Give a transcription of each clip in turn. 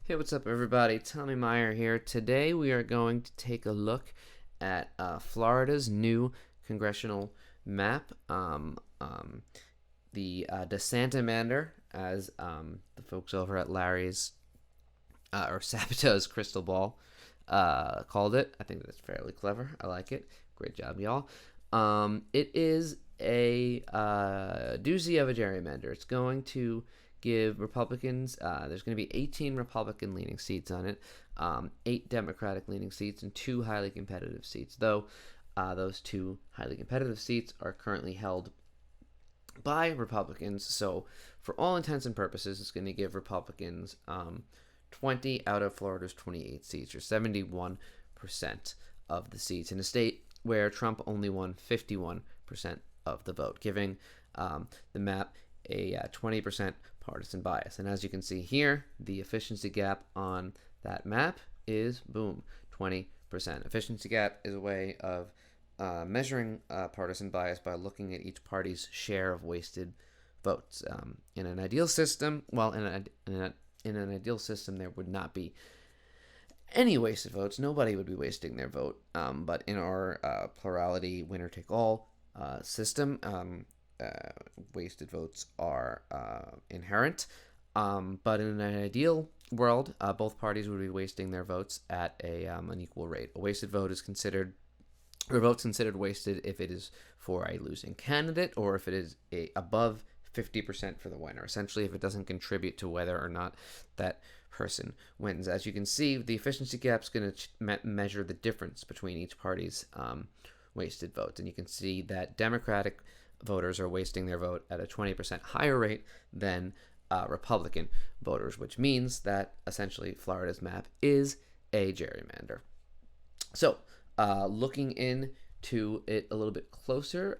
Hey, what's up, everybody? Tommy Meyer here. Today we are going to take a look at Florida's new congressional map. The DeSantimander, as the folks over at Larry's or Sabato's Crystal Ball called it. I think that's fairly clever. I like it. Great job, y'all. It is a doozy of a gerrymander. It's going to give Republicans, there's going to be 18 Republican leaning seats on it, 8 Democratic leaning seats, and 2 highly competitive seats, though those 2 highly competitive seats are currently held by Republicans. So, for all intents and purposes, it's going to give Republicans 20 out of Florida's 28 seats, or 71% of the seats, in a state where Trump only won 51% of the vote, giving the map a 20% partisan bias. And as you can see here, the efficiency gap on that map is, boom, 20%. Efficiency gap is a way of measuring partisan bias by looking at each party's share of wasted votes. In an ideal system, in an ideal system, there would not be any wasted votes. Nobody would be wasting their vote. But in our plurality winner-take-all system, wasted votes are inherent. But in an ideal world, both parties would be wasting their votes at an equal rate. A wasted vote is considered, or a vote's considered wasted if it is for a losing candidate, or if it is above 50% for the winner. Essentially, if it doesn't contribute to whether or not that person wins. As you can see, the efficiency gap is going to measure the difference between each party's wasted votes. And you can see that Democratic voters are wasting their vote at a 20% higher rate than Republican voters, which means that essentially Florida's map is a gerrymander. So, looking into it a little bit closer,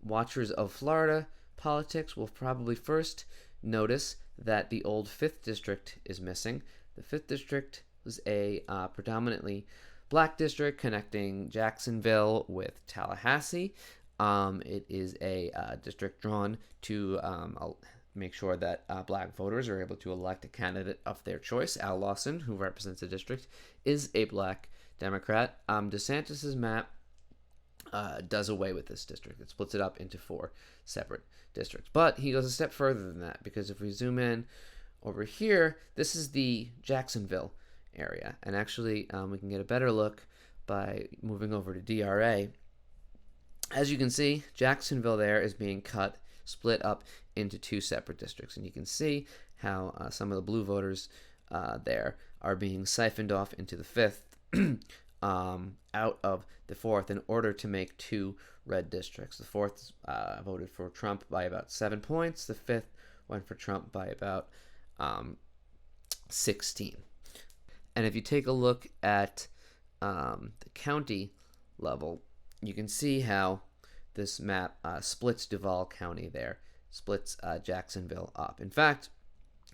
watchers of Florida politics will probably first notice that the old 5th district is missing. The 5th district was a predominantly black district connecting Jacksonville with Tallahassee. It is a district drawn to make sure that black voters are able to elect a candidate of their choice. Al Lawson, who represents the district, is a black Democrat. DeSantis's map does away with this district. It splits it up into 4 separate districts. But he goes a step further than that, because if we zoom in over here, this is the Jacksonville area. And actually, we can get a better look by moving over to DRA. As you can see, Jacksonville there is being split up into 2 separate districts. And you can see how some of the blue voters there are being siphoned off into the 5th out of the 4th in order to make 2 red districts. The 4th voted for Trump by about 7 points. The 5th went for Trump by about 16. And if you take a look at the county level, you can see how this map splits Duval County there, splits Jacksonville up. In fact,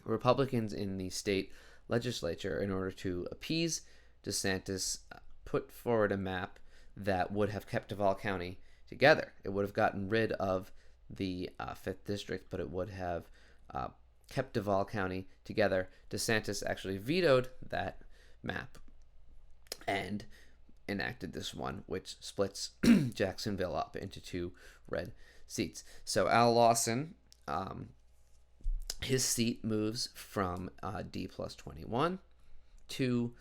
Republicans in the state legislature, in order to appease DeSantis, put forward a map that would have kept Duval County together. It would have gotten rid of the 5th district, but it would have kept Duval County together. DeSantis actually vetoed that map and enacted this one, which splits Jacksonville up into 2 red seats. So Al Lawson, his seat moves from D plus 21 to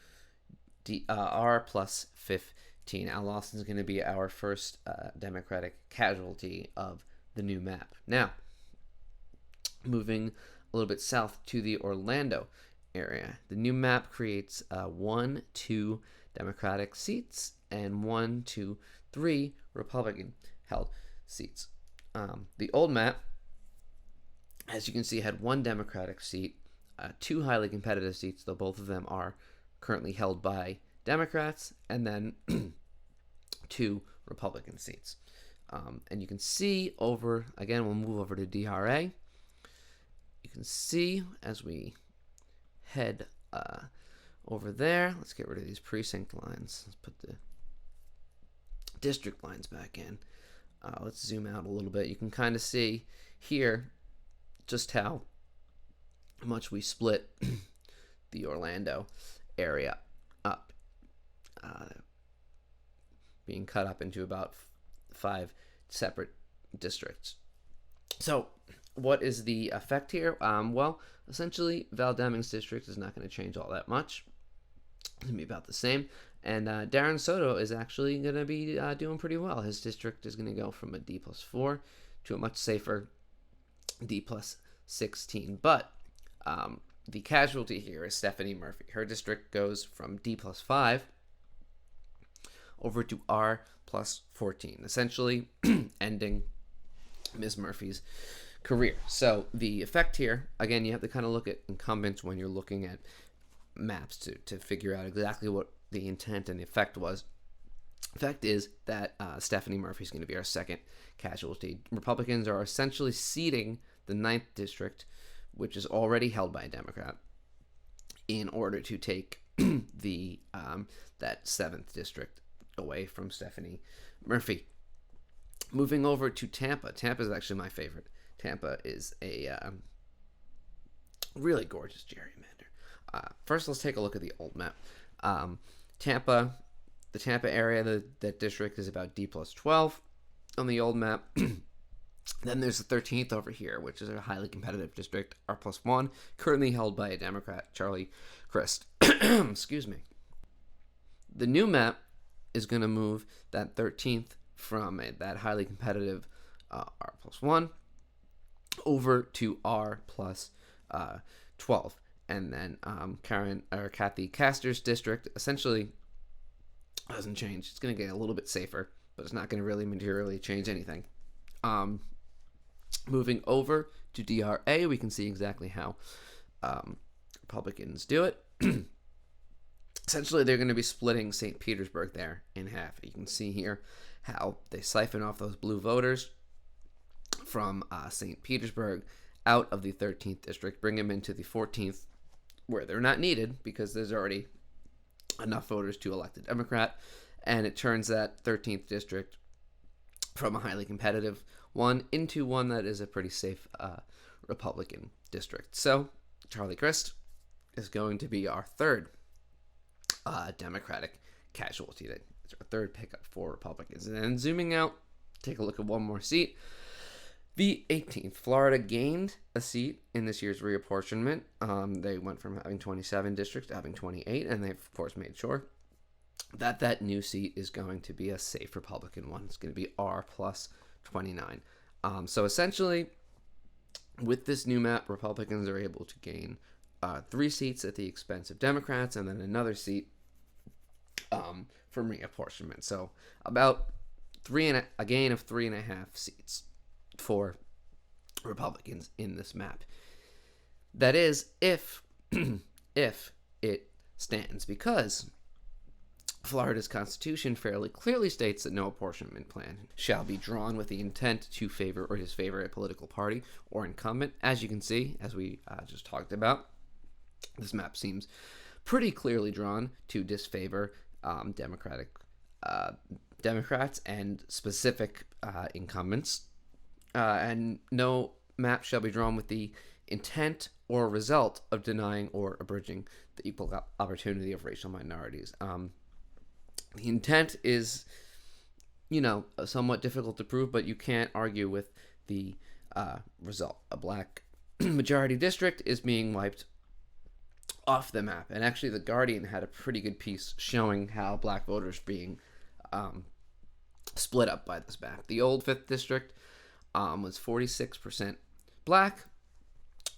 R plus 15. Al Lawson is going to be our first Democratic casualty of the new map. Now, moving a little bit south to the Orlando area, the new map creates 1, 2 Democratic seats and 1, 2, 3 Republican held seats. The old map, as you can see, had 1 Democratic seat, 2 highly competitive seats, though both of them are currently held by Democrats, and then 2 Republican seats. And you can see over, again, we'll move over to DRA. You can see as we head over there, let's get rid of these precinct lines. Let's put the district lines back in. Let's zoom out a little bit. You can kind of see here just how much we split the Orlando area up, being cut up into about 5 separate districts. So, what is the effect here? Well, essentially, Val Deming's district is not going to change all that much. It's going to be about the same. And Darren Soto is actually going to be doing pretty well. His district is going to go from a D+4 to a much safer D+16. But the casualty here is Stephanie Murphy. Her district goes from D+5 over to R+14, essentially ending Ms. Murphy's career. So the effect here, again, you have to kind of look at incumbents when you're looking at maps to figure out exactly what the intent and the effect was. Effect is that Stephanie Murphy is going to be our second casualty. Republicans are essentially ceding the 9th district, which is already held by a Democrat, in order to take the that 7th district away from Stephanie Murphy. Moving over to Tampa. Tampa is actually my favorite. Tampa is a really gorgeous gerrymander. First, let's take a look at the old map. Tampa, the Tampa area, that district is about D+12 on the old map. Then there's the 13th over here, which is a highly competitive district, R+1, currently held by a Democrat, Charlie Crist. Excuse me. The new map is going to move that 13th from that highly competitive R+1 over to R+12. And then Kathy Castor's district essentially doesn't change. It's going to get a little bit safer, but it's not going to really materially change anything. Moving over to DRA, we can see exactly how Republicans do it. Essentially, they're going to be splitting St. Petersburg there in half. You can see here how they siphon off those blue voters from St. Petersburg out of the 13th district, bring them into the 14th, where they're not needed because there's already enough voters to elect a Democrat, and it turns that 13th district from a highly competitive one into one that is a pretty safe Republican district. So Charlie Crist is going to be our third Democratic casualty. It's our third pickup for Republicans. And then zooming out, take a look at one more seat. The 18th, Florida gained a seat in this year's reapportionment. They went from having 27 districts to having 28, and they've, of course, made sure that new seat is going to be a safe Republican one. It's going to be R+29. So essentially, with this new map, Republicans are able to gain 3 seats at the expense of Democrats, and then another seat from reapportionment. So about a gain of 3.5 seats for Republicans in this map. That is, if it stands, because Florida's Constitution fairly clearly states that no apportionment plan shall be drawn with the intent to favor or disfavor a political party or incumbent. As you can see, as we just talked about, this map seems pretty clearly drawn to disfavor Democrats and specific incumbents. And no map shall be drawn with the intent or result of denying or abridging the equal opportunity of racial minorities. The intent is, somewhat difficult to prove, but you can't argue with the result. A black majority district is being wiped off the map. And actually, The Guardian had a pretty good piece showing how black voters being split up by this map. The old 5th district was 46% black,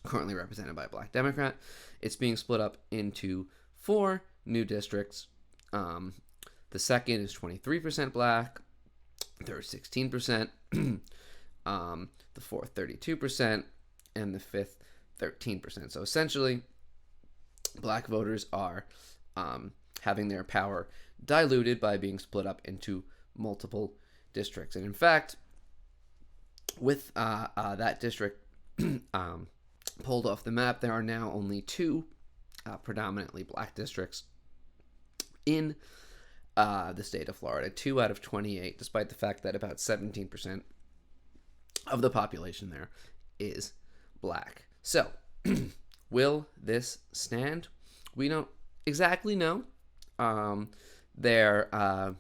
currently represented by a black Democrat. It's being split up into 4 new districts. The second is 23% black, third 16%, the fourth 32%, and the fifth 13%. So essentially, black voters are having their power diluted by being split up into multiple districts. And in fact, with that district pulled off the map, there are now only 2 predominantly black districts in the state of Florida, 2 out of 28, despite the fact that about 17% of the population there is black. So, will this stand? We don't exactly know. Their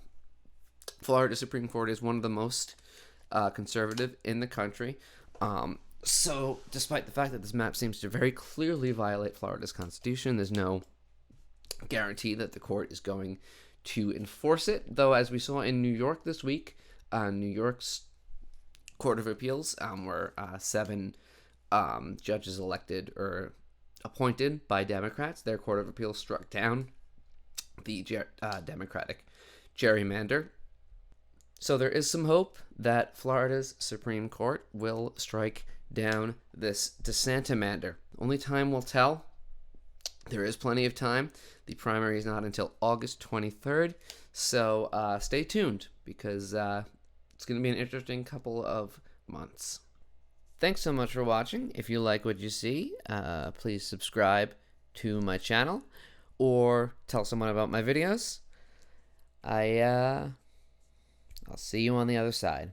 Florida Supreme Court is one of the most conservative in the country. So, despite the fact that this map seems to very clearly violate Florida's constitution, there's no guarantee that the court is going to enforce it. Though, as we saw in New York this week, New York's Court of Appeals were 7 judges elected or appointed by Democrats. Their Court of Appeals struck down the Democratic gerrymander. So there is some hope that Florida's Supreme Court will strike down this DeSantimander. Only time will tell. There is plenty of time. The primary is not until August 23rd, so stay tuned because it's going to be an interesting couple of months. Thanks so much for watching. If you like what you see, please subscribe to my channel or tell someone about my videos. I'll see you on the other side.